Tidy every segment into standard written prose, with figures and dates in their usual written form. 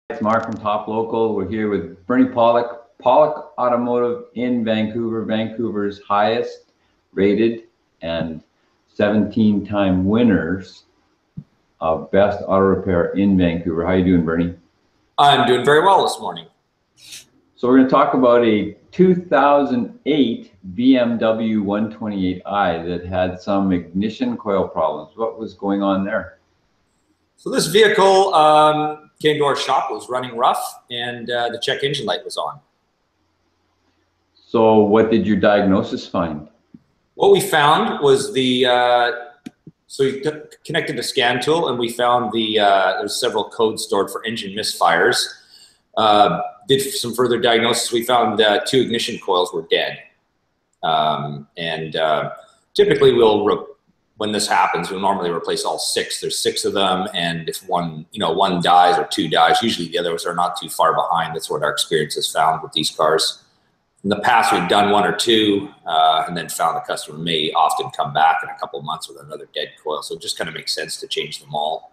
It's Mark from Top Local. We're here with Bernie Pawlik, Pawlik Automotive in Vancouver, Vancouver's highest rated and 17-time winners of Best Auto Repair in Vancouver. How you doing, Bernie? I'm doing very well this morning. So we're going to talk about a 2008 BMW 128i that had some ignition coil problems. What was going on there? So this vehicle came to our shop, it was running rough, and the check engine light was on. So what did your diagnosis find? What we found was so we connected a scan tool, and we found there's several codes stored for engine misfires. Did some further diagnosis. We found 2 ignition coils were dead. Typically when this happens, we'll normally replace all 6. There's 6 of them, and if one dies or 2 dies, usually the others are not too far behind. That's what our experience has found with these cars. In the past, we've done 1 or 2, and then found the customer may often come back in a couple of months with another dead coil. So it just kind of makes sense to change them all.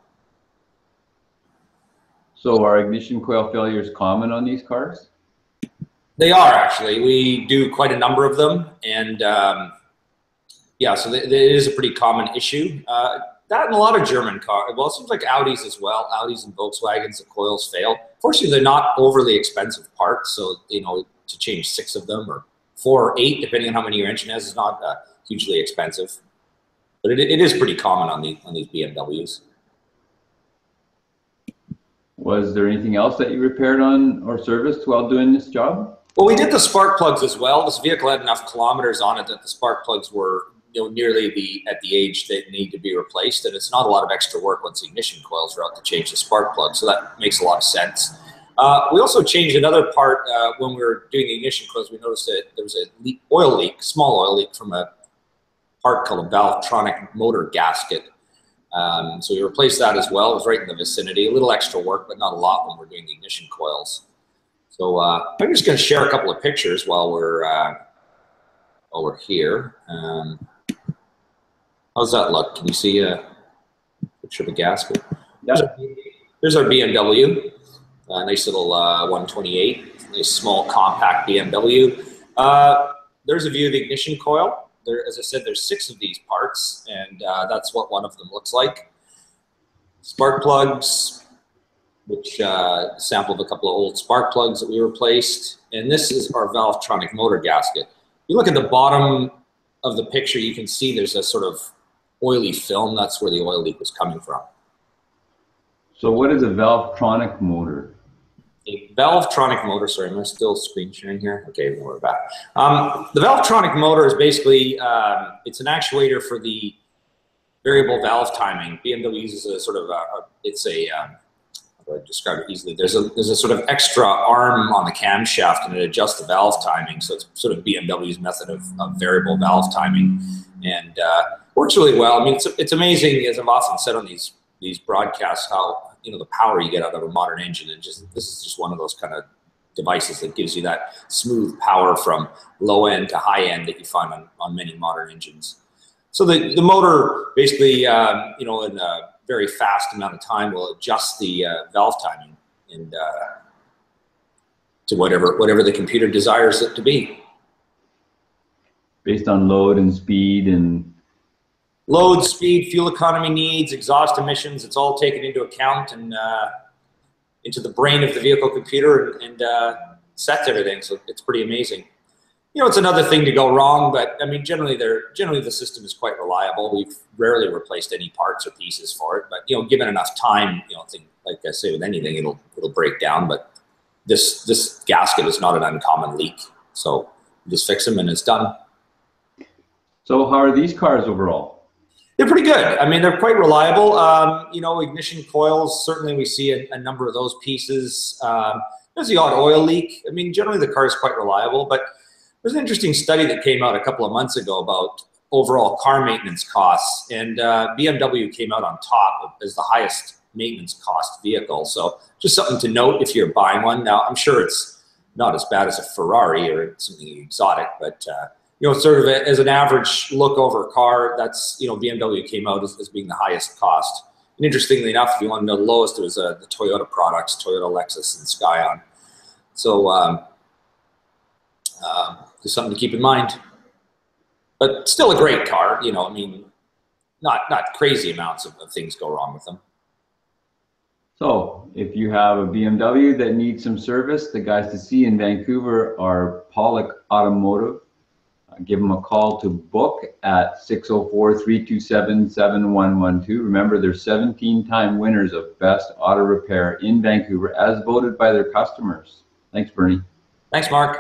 So are ignition coil failures common on these cars? They are, actually. We do quite a number of them, and yeah, so it is a pretty common issue. That and a lot of German cars. Well, it seems like Audis as well. Audis and Volkswagens, the coils fail. Fortunately, they're not overly expensive parts, so to change 6 of them or 4 or 8, depending on how many your engine has, is not hugely expensive. But it is pretty common on these BMWs. Was there anything else that you repaired on or serviced while doing this job? Well, we did the spark plugs as well. This vehicle had enough kilometers on it that the spark plugs were nearly at the age that need to be replaced, and it's not a lot of extra work once the ignition coils are out to change the spark plug, so that makes a lot of sense. We also changed another part when we were doing the ignition coils. We noticed that there was a oil leak, small oil leak from a part called a Valvetronic motor gasket. So we replaced that as well. It was right in the vicinity. A little extra work, but not a lot when we're doing the ignition coils. So I'm just going to share a couple of pictures while we're here. How's that look? Can you see a picture of the gasket? Yeah. There's our BMW. Nice little 128. Nice small compact BMW. There's a view of the ignition coil. As I said, there's 6 of these parts, and that's what one of them looks like. Spark plugs, which sampled a couple of old spark plugs that we replaced. And this is our Valvetronic motor gasket. If you look at the bottom of the picture, you can see there's a sort of oily film. That's where the oil leak was coming from. So what is a Valvetronic motor? A Valvetronic motor, sorry, am I still screen sharing here? Okay, we're back. The Valvetronic motor is basically, it's an actuator for the variable valve timing. BMW uses a sort of, how do I describe it easily? There's a sort of extra arm on the camshaft, and it adjusts the valve timing. So it's sort of BMW's method of variable valve timing, and works really well. I mean, it's amazing, as I've often said on these broadcasts, how the power you get out of a modern engine, and this is just one of those kind of devices that gives you that smooth power from low end to high end that you find on many modern engines. So the motor basically, in a very fast amount of time will adjust the valve timing and to whatever the computer desires it to be. Based on load and speed and... Load, speed, fuel economy needs, exhaust emissions, it's all taken into account and into the brain of the vehicle computer and sets everything, so it's pretty amazing. It's another thing to go wrong, but I mean, generally the system is quite reliable. We've rarely replaced any parts or pieces for it, but given enough time, like I say with anything, it'll break down. But this gasket is not an uncommon leak, so you just fix them and it's done. So how are these cars overall? They're pretty good. I mean, they're quite reliable. Ignition coils, certainly we see a number of those pieces. There's the odd oil leak. I mean, generally the car is quite reliable, but there's an interesting study that came out a couple of months ago about overall car maintenance costs, and BMW came out on top as the highest maintenance cost vehicle. So just something to note if you're buying one. Now, I'm sure it's not as bad as a Ferrari or something exotic, but sort of as an average look over a car, that's BMW came out as being the highest cost And interestingly enough, if you want to know the lowest, it was the Toyota products, Toyota, Lexus, and Scion. So just something to keep in mind. But still a great car, you know, I mean, not crazy amounts of things go wrong with them. So if you have a BMW that needs some service, the guys to see in Vancouver are Pawlik Automotive. Give them a call to book at 604-327-7112. Remember, they're 17-time winners of Best Auto Repair in Vancouver, as voted by their customers. Thanks, Bernie. Thanks, Mark.